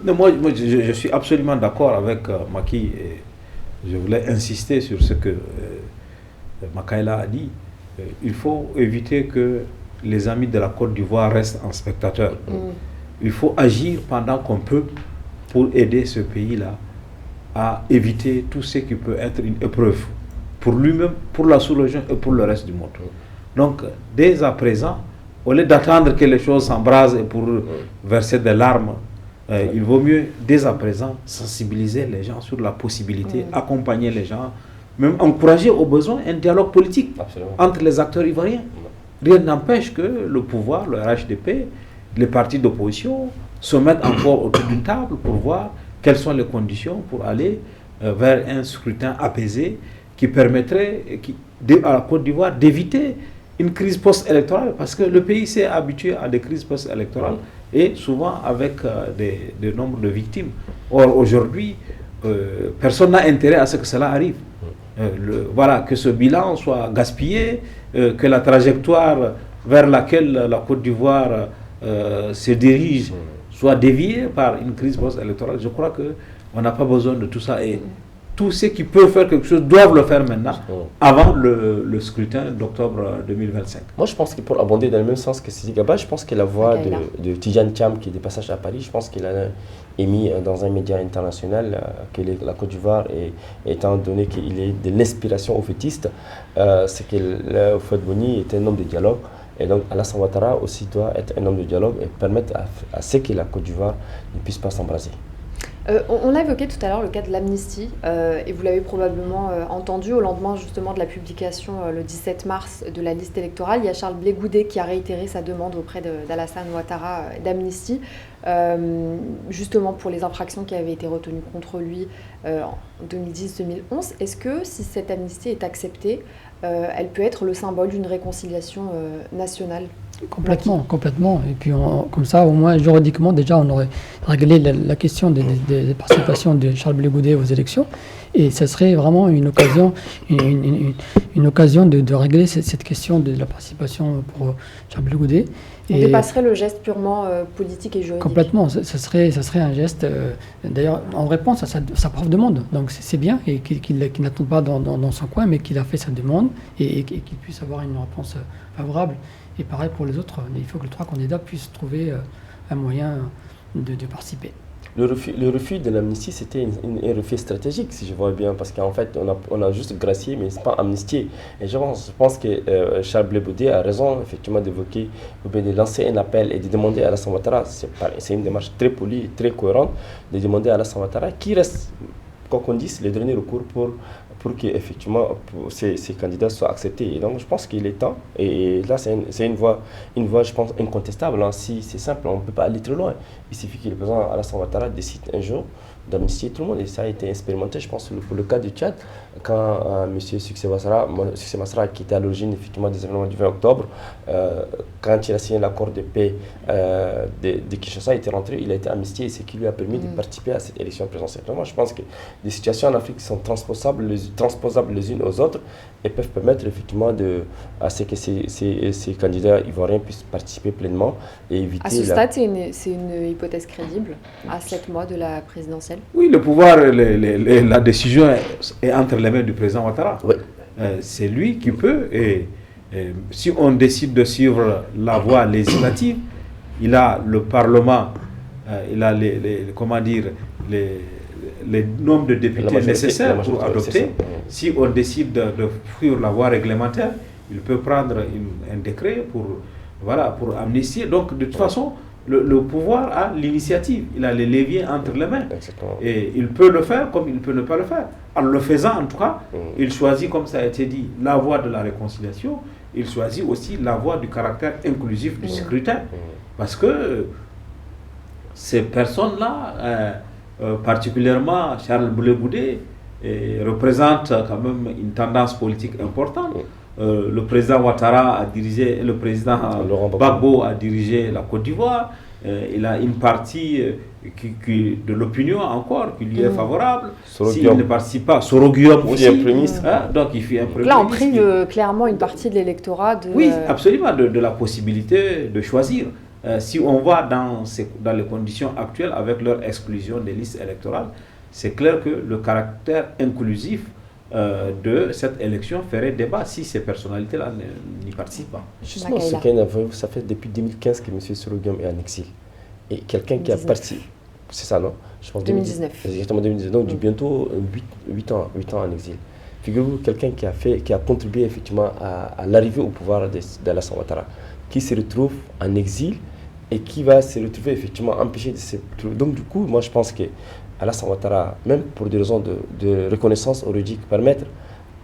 Non, moi je suis absolument d'accord avec Macky. Et je voulais insister sur ce que Makaila a dit. Il faut éviter que les amis de la Côte d'Ivoire restent en spectateur. Il faut agir pendant qu'on peut pour aider ce pays-là à éviter tout ce qui peut être une épreuve pour lui-même, pour la sous-région et pour le reste du monde. Donc, dès à présent, au lieu d'attendre que les choses s'embrasent et pour verser des larmes, il vaut mieux, dès à présent, sensibiliser les gens sur la possibilité, accompagner les gens, même encourager au besoin un dialogue politique entre les acteurs ivoiriens. Rien n'empêche que le pouvoir, le RHDP, les partis d'opposition se mettent encore autour d'une table pour voir quelles sont les conditions pour aller vers un scrutin apaisé qui permettrait à la Côte d'Ivoire d'éviter une crise post-électorale, parce que le pays s'est habitué à des crises post-électorales et souvent avec des nombres de victimes. Or, aujourd'hui, personne n'a intérêt à ce que cela arrive. Voilà, que ce bilan soit gaspillé, que la trajectoire vers laquelle la Côte d'Ivoire se dirige soit déviée par une crise post-électorale. Je crois qu'on n'a pas besoin de tout ça. Et tous ceux qui peuvent faire quelque chose doivent le faire maintenant, avant le scrutin d'octobre 2025. Moi, je pense que pour abonder dans le même sens que Sidi Gaba, je pense que la voix de Tidjane Thiam, qui est de passage à Paris, je pense qu'il a émis dans un média international que la Côte d'Ivoire, étant donné qu'il est de l'inspiration oufetiste, c'est que Fouad Boigny est un homme de dialogue. Et donc Alassane Ouattara aussi doit être un homme de dialogue et permettre à ce que la Côte d'Ivoire ne puisse pas s'embraser. On a évoqué tout à l'heure le cas de l'amnistie, et vous l'avez probablement entendu au lendemain justement de la publication le 17 mars de la liste électorale. Il y a Charles Blé Goudé qui a réitéré sa demande auprès d'Alassane Ouattara d'amnistie, justement pour les infractions qui avaient été retenues contre lui en 2010-2011. Est-ce que si cette amnistie est acceptée, elle peut être le symbole d'une réconciliation nationale ? Complètement. Et puis, comme ça, au moins, juridiquement, déjà, on aurait réglé la question des participations de Charles Blé Goudé aux élections. Et ce serait vraiment une occasion, une occasion de régler cette question de la participation pour Charles Blé Goudé. On dépasserait le geste purement politique et juridique. Complètement. Ça serait un geste, d'ailleurs, en réponse à sa propre demande. Donc, c'est bien et qu'il n'attend pas dans son coin, mais qu'il a fait sa demande et qu'il puisse avoir une réponse favorable. Et pareil pour les autres, il faut que les trois candidats puissent trouver un moyen de participer. Le refus de l'amnistie, c'était un refus stratégique, si je vois bien, parce qu'en fait, on a juste gracié, mais ce n'est pas amnistié. Et je pense que Charles Blé Goudé a raison, effectivement, d'évoquer, ou bien de lancer un appel et de demander à Alassane Ouattara, c'est une démarche très polie et très cohérente, de demander à Alassane Ouattara qui reste, quoi qu'on dise, le dernier recours pour que effectivement ces candidats soient acceptés. Et donc je pense qu'il est temps, et là c'est une voie je pense incontestable. Si c'est simple, on ne peut pas aller très loin. Il suffit que le président Alassane Ouattara décide un jour d'amnistier tout le monde, et ça a été expérimenté, je pense, pour le cas du Tchad, quand M. Succès Masra, qui était à l'origine effectivement des événements du 20 octobre, quand il a signé l'accord de paix de Kinshasa, il était rentré, il a été amnistié, et c'est ce qui lui a permis de participer à cette élection présidentielle. Moi, je pense que des situations en Afrique sont transposables les unes aux autres et peuvent permettre effectivement à ce que ces candidats ivoiriens puissent participer pleinement et éviter... À ce stade, c'est une hypothèse crédible, à 7 mois de la présidentielle? Oui, le pouvoir, la décision est entre les mains du président Ouattara. Oui. C'est lui qui peut, et si on décide de suivre la voie législative, il a le Parlement, il a les nombres de députés nécessaires pour adopter. Si on décide de suivre la voie réglementaire, il peut prendre un décret pour amnistier. Donc, de toute façon, le pouvoir a l'initiative, il a les leviers entre les mains. Exactement. Et il peut le faire comme il peut ne pas le faire. En le faisant, en tout cas, il choisit, comme ça a été dit, la voie de la réconciliation il choisit aussi la voie du caractère inclusif du scrutin. Parce que ces personnes-là, particulièrement Charles Blé Goudé, représentent quand même une tendance politique importante. Le président Ouattara a dirigé, le président Gbagbo a dirigé la Côte d'Ivoire. Il a une partie de l'opinion encore qui lui est favorable. S'il ne participe pas, Soroguium aussi. Donc il fait un premier Là, on prive clairement une partie de l'électorat de... Oui, absolument, de la possibilité de choisir. Si on va dans les conditions actuelles avec leur exclusion des listes électorales, c'est clair que le caractère inclusif de cette élection ferait débat si ces personnalités-là n'y participent pas. Justement, ça fait depuis 2015 que M. Soroguium est en exil. Et quelqu'un qui a participé, c'est ça, non? Je pense 2019. Exactement, 2019. Donc, bientôt 8 ans en exil. Figurez-vous, quelqu'un qui a contribué effectivement à l'arrivée au pouvoir d'Alassane Ouattara, qui se retrouve en exil et qui va se retrouver effectivement empêché de se retrouver. Donc, du coup, moi, je pense que Alassane Ouattara, même pour des raisons de reconnaissance juridique, permettre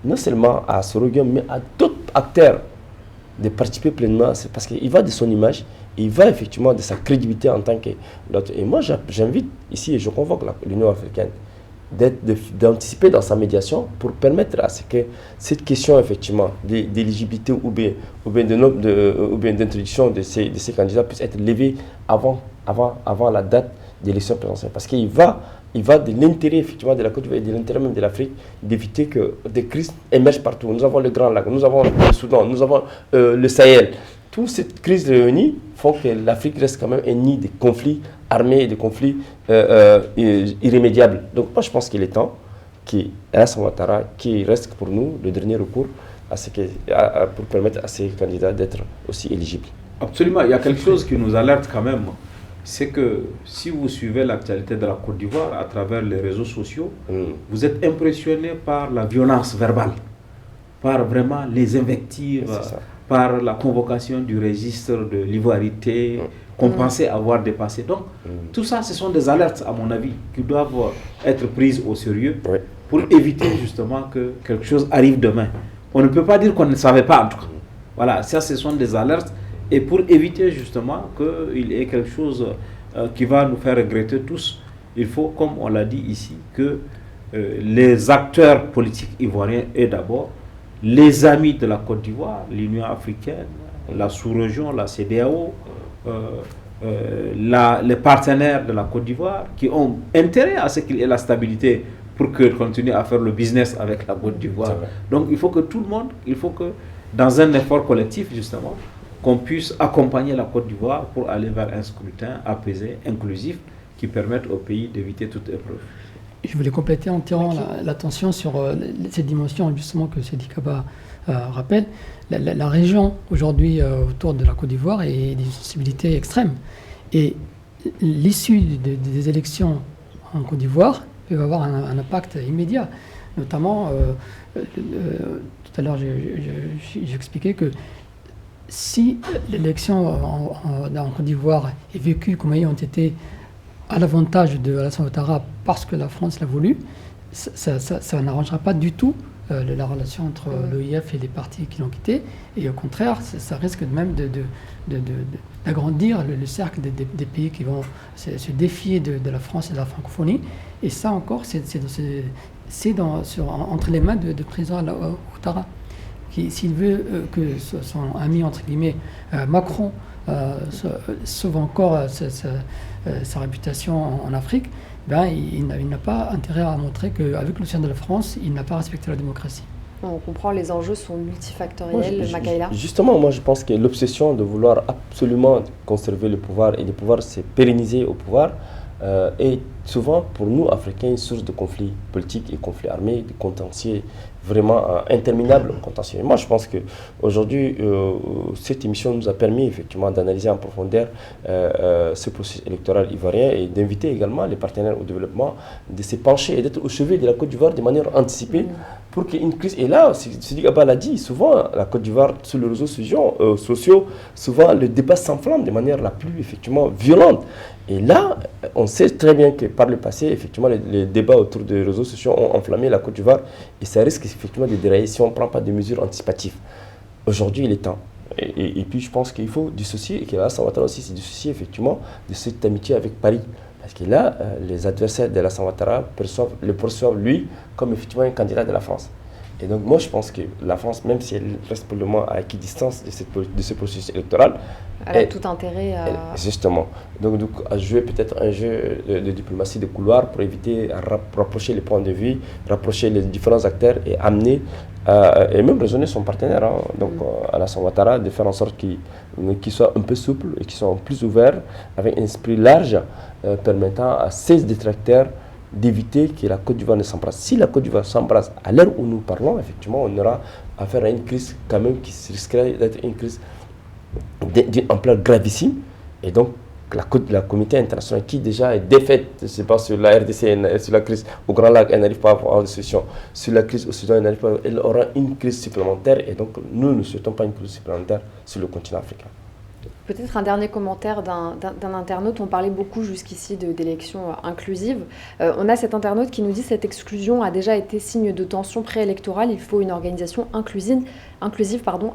non seulement à Soroguium, mais à d'autres acteurs de participer pleinement, c'est parce qu'il va de son image, il va effectivement de sa crédibilité en tant que l'autre. Et moi, j'invite ici, et je convoque l'Union africaine, d'anticiper dans sa médiation pour permettre à ce que cette question effectivement d'éligibilité ou bien d'introduction de ces candidats puisse être levée avant la date d'élection présidentielle. Parce qu'il va de l'intérêt effectivement de la Côte d'Ivoire et de l'intérêt même de l'Afrique d'éviter que des crises émergent partout. Nous avons le Grand Lac, nous avons le Soudan, nous avons le Sahel. Toutes ces crises réunies font que l'Afrique reste quand même un nid de conflits armés et de conflits irrémédiables. Donc moi je pense qu'il est temps qu'Alassane Ouattara, qui reste pour nous le dernier recours pour permettre à ces candidats d'être aussi éligibles. Absolument, il y a quelque chose qui nous alerte quand même. C'est que si vous suivez l'actualité de la Côte d'Ivoire à travers les réseaux sociaux, vous êtes impressionné par la violence verbale, par vraiment les invectives, par la convocation du registre de l'ivoirité qu'on pensait avoir dépassé. Donc, tout ça, ce sont des alertes, à mon avis, qui doivent être prises au sérieux pour éviter justement que quelque chose arrive demain. On ne peut pas dire qu'on ne savait pas, en tout cas. Voilà, ça, ce sont des alertes. Et pour éviter justement qu'il y ait quelque chose qui va nous faire regretter tous, il faut, comme on l'a dit ici, que les acteurs politiques ivoiriens et d'abord les amis de la Côte d'Ivoire, l'Union africaine, la sous-région, la CEDEAO, les partenaires de la Côte d'Ivoire qui ont intérêt à ce qu'il y ait la stabilité pour continuer à faire le business avec la Côte d'Ivoire. Donc il faut que tout le monde, dans un effort collectif justement, qu'on puisse accompagner la Côte d'Ivoire pour aller vers un scrutin apaisé, inclusif, qui permette au pays d'éviter toute épreuve. Je voulais compléter en tirant l'attention sur cette dimension justement que Seydi Kaba rappelle. La région aujourd'hui autour de la Côte d'Ivoire est d'une sensibilité extrême. Et l'issue des élections en Côte d'Ivoire peut avoir un impact immédiat. Notamment, tout à l'heure j'expliquais que si l'élection en Côte d'Ivoire est vécue comme ayant été à l'avantage de Alassane Ouattara parce que la France l'a voulu, ça n'arrangera pas du tout la relation entre l'OIF et les partis qui l'ont quitté. Et au contraire, ça risque même d'agrandir le cercle des pays qui vont se défier de la France et de la francophonie. Et ça encore, c'est entre les mains de président Ouattara. S'il veut que son ami, entre guillemets, Macron, sauve encore sa réputation en Afrique, il n'a pas intérêt à montrer qu'avec le soutien de la France, il n'a pas respecté la démocratie. On comprend, les enjeux sont multifactoriels, Makaïla. Justement, moi je pense que l'obsession de vouloir absolument conserver le pouvoir et de pouvoir se pérenniser au pouvoir est souvent pour nous Africains une source de conflits politiques et conflits armés, de contentieux vraiment interminable contentieux. Moi, je pense qu'aujourd'hui, cette émission nous a permis effectivement d'analyser en profondeur ce processus électoral ivoirien et d'inviter également les partenaires au développement de se pencher et d'être au chevet de la Côte d'Ivoire de manière anticipée pour qu'il y ait une crise. Et là, Seydi Kaba l'a dit, souvent la Côte d'Ivoire, sur les réseaux sociaux, souvent le débat s'enflamme de manière la plus effectivement violente. Et là, on sait très bien que par le passé, effectivement, les débats autour des réseaux sociaux ont enflammé la Côte d'Ivoire et ça risque effectivement de dérailler si on ne prend pas de mesures anticipatives. aujourd'hui, il est temps. Et puis, je pense qu'il faut dissocier, et qu'Alassane Ouattara aussi s'est dissocié effectivement de cette amitié avec Paris. Parce que là, les adversaires d'Alassane Ouattara le perçoivent, lui, comme effectivement un candidat de la France. Et donc, moi, je pense que la France, même si elle reste pour le moment à équidistance de ce processus électoral, elle a tout intérêt à... Justement. Donc, à jouer peut-être un jeu de diplomatie de couloir pour éviter à rapprocher les points de vue, rapprocher les différents acteurs et amener, et même raisonner son partenaire, hein, donc Alassane Ouattara, de faire en sorte qu'il soit un peu souple et qu'il soit plus ouvert, avec un esprit large, permettant à ses détracteurs d'éviter que la Côte d'Ivoire ne s'embrasse. Si la Côte d'Ivoire s'embrasse à l'heure où nous parlons, effectivement, on aura affaire à une crise quand même qui risquerait d'être une crise d'une ampleur gravissime. Et donc, la communauté internationale qui déjà est défaite, je ne sais pas, sur la RDC, sur la crise au Grand Lac, elle n'arrive pas à avoir de solution. Sur la crise au Soudan, elle aura une crise supplémentaire. Et donc, nous ne souhaitons pas une crise supplémentaire sur le continent africain. Peut-être un dernier commentaire d'un internaute. On parlait beaucoup jusqu'ici d'élections inclusives. On a cet internaute qui nous dit que cette exclusion a déjà été signe de tension préélectorale. Il faut une organisation inclusive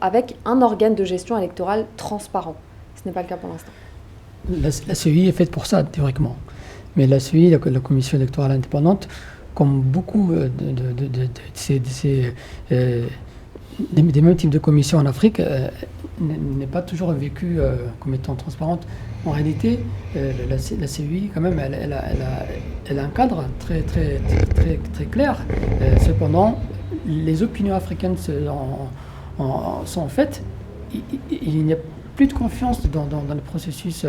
avec un organe de gestion électorale transparent. Ce n'est pas le cas pour l'instant. La CEI est faite pour ça, théoriquement. Mais la CEI, la Commission électorale indépendante, comme beaucoup des mêmes types de commissions en Afrique, n'est pas toujours vécue comme étant transparente. En réalité, la CEI, quand même, elle a un cadre très clair. Cependant, les opinions africaines sont en fait, il n'y a plus de confiance dans le processus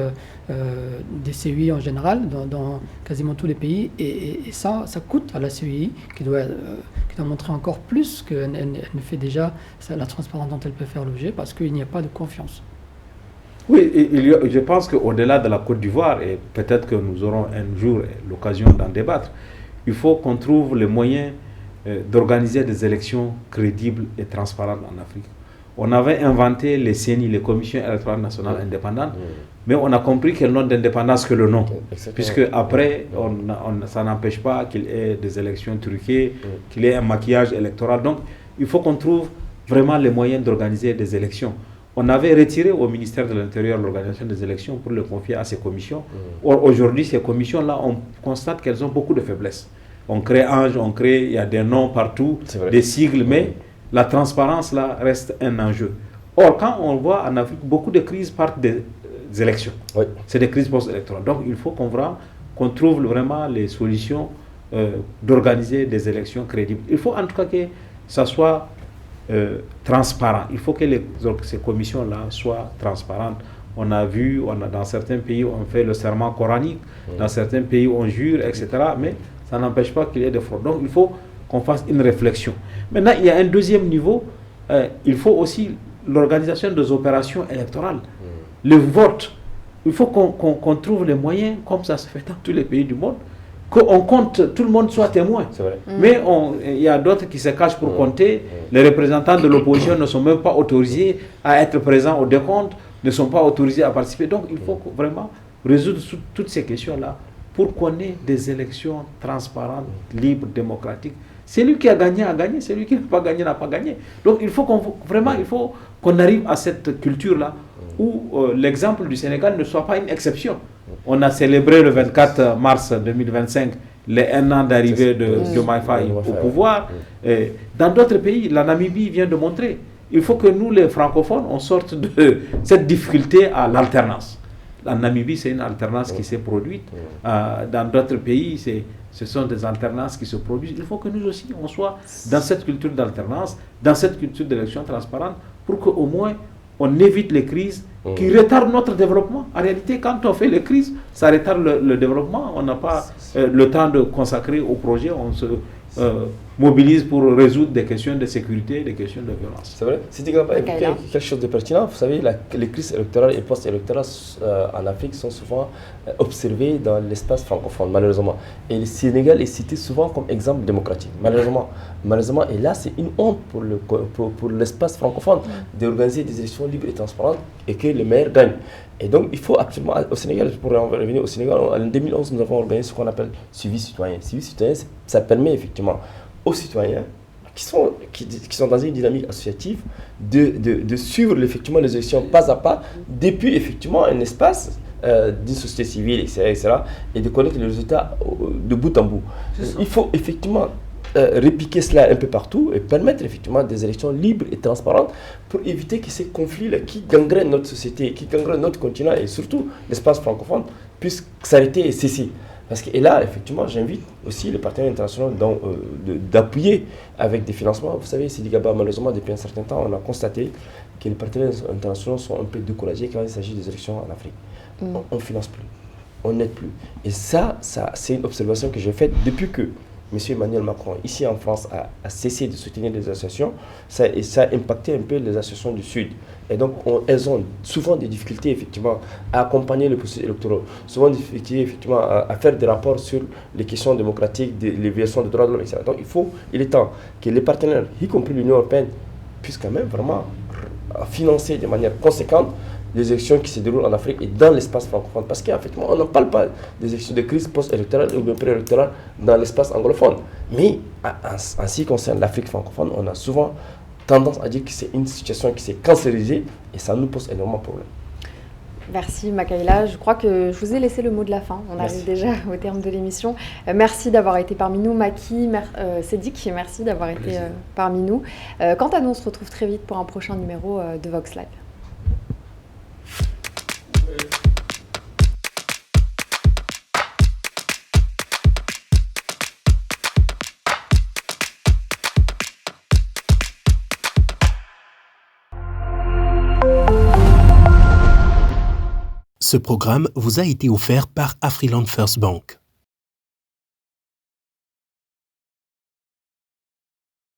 des CEI en général, dans quasiment tous les pays, et ça coûte à la CEI qui doit montrer encore plus qu'elle ne fait déjà la transparence dont elle peut faire l'objet, parce qu'il n'y a pas de confiance. Oui, je pense qu'au-delà de la Côte d'Ivoire, et peut-être que nous aurons un jour l'occasion d'en débattre, il faut qu'on trouve les moyens d'organiser des élections crédibles et transparentes en Afrique. On avait inventé les CENI, les commissions électorales nationales indépendantes, mais on a compris qu'elles n'ont d'indépendance que le nom. Puisque après, ça n'empêche pas qu'il y ait des élections truquées, qu'il y ait un maquillage électoral. Donc, il faut qu'on trouve vraiment les moyens d'organiser des élections. On avait retiré au ministère de l'Intérieur l'organisation des élections pour le confier à ces commissions. Or, aujourd'hui, ces commissions-là, on constate qu'elles ont beaucoup de faiblesses. On crée Ange, il y a des noms partout, des sigles, mais la transparence, là, reste un enjeu. Or, quand on voit en Afrique, beaucoup de crises partent des élections. Oui. C'est des crises post-électorales. Donc, il faut qu'on trouve vraiment les solutions d'organiser des élections crédibles. Il faut en tout cas que ça soit transparent. Il faut que ces commissions-là soient transparentes. On a vu, dans certains pays, on fait le serment coranique, dans certains pays, on jure, etc. Mais ça n'empêche pas qu'il y ait des fraudes. Donc, il faut qu'on fasse une réflexion. Maintenant, il y a un deuxième niveau. Il faut aussi l'organisation des opérations électorales. Le vote. Il faut qu'on trouve les moyens, comme ça se fait dans tous les pays du monde, qu'on compte, tout le monde soit témoin. Mais il y a d'autres qui se cachent pour compter. Les représentants de l'opposition ne sont même pas autorisés à être présents au décompte, ne sont pas autorisés à participer. Donc, il faut vraiment résoudre toutes ces questions-là pour qu'on ait des élections transparentes, libres, démocratiques. Celui qui a gagné, celui qui n'a pas gagné, n'a pas gagné. Donc il faut qu'on arrive à cette culture-là où l'exemple du Sénégal ne soit pas une exception. On a célébré le 24 mars 2025 les 1 an d'arrivée de Diomaye Faye au pouvoir. Et dans d'autres pays, la Namibie vient de montrer. Il faut que nous, les francophones, on sorte de cette difficulté à l'alternance. En Namibie, c'est une alternance qui s'est produite. Dans d'autres pays, ce sont des alternances qui se produisent. Il faut que nous aussi, on soit dans cette culture d'alternance, dans cette culture d'élection transparente, pour qu'au moins, on évite les crises qui retardent notre développement. En réalité, quand on fait les crises, ça retarde le développement. On n'a pas le temps de consacrer au projet. On se mobilise pour résoudre des questions de sécurité, des questions de violence. C'est vrai. C'est quelque chose de pertinent. Vous savez, les crises électorales et post-électorales en Afrique sont souvent observées dans l'espace francophone, malheureusement. Et le Sénégal est cité souvent comme exemple démocratique, malheureusement. Et là, c'est une honte pour l'espace francophone d'organiser des élections libres et transparentes et que les meilleurs gagnent. Et donc, il faut absolument, au Sénégal, pour revenir au Sénégal, en 2011, nous avons organisé ce qu'on appelle suivi citoyen. Suivi citoyen, ça permet effectivement aux citoyens qui sont dans une dynamique associative de suivre effectivement les élections pas à pas depuis effectivement un espace d'une société civile, etc., et de connaître les résultats de bout en bout. Il faut effectivement répliquer cela un peu partout et permettre effectivement des élections libres et transparentes pour éviter que ces conflits-là qui gangrènent notre société, qui gangrènent notre continent et surtout l'espace francophone puissent s'arrêter et cesser. Et là, effectivement, j'invite aussi les partenaires internationaux d'appuyer avec des financements. Vous savez, Sidi Gaba, malheureusement, depuis un certain temps, on a constaté que les partenaires internationaux sont un peu découragés quand il s'agit des élections en Afrique. On ne finance plus, on n'aide plus. Et ça c'est une observation que j'ai faite depuis que M. Emmanuel Macron, ici en France, a cessé de soutenir les associations. Ça a impacté un peu les associations du Sud. Et donc, elles ont souvent des difficultés, effectivement, à accompagner le processus électoral. Souvent des difficultés, effectivement, à faire des rapports sur les questions démocratiques, les violations des droits de l'homme, etc. Donc, il est temps que les partenaires, y compris l'Union européenne, puissent quand même vraiment financer de manière conséquente les élections qui se déroulent en Afrique et dans l'espace francophone. Parce qu'effectivement, on ne parle pas des élections de crise post-électorale ou pré-électorale dans l'espace anglophone. Mais en ce qui concerne l'Afrique francophone, on a souvent tendance à dire que c'est une situation qui s'est cancérisée et ça nous pose énormément de problèmes. Merci Makaïla, je crois que je vous ai laissé le mot de la fin, on arrive déjà au terme de l'émission. Merci d'avoir été parmi nous, Maki, Sédic, merci d'avoir été parmi nous. Quant à nous, on se retrouve très vite pour un prochain numéro de Vox Live. Ce programme vous a été offert par Afriland First Bank.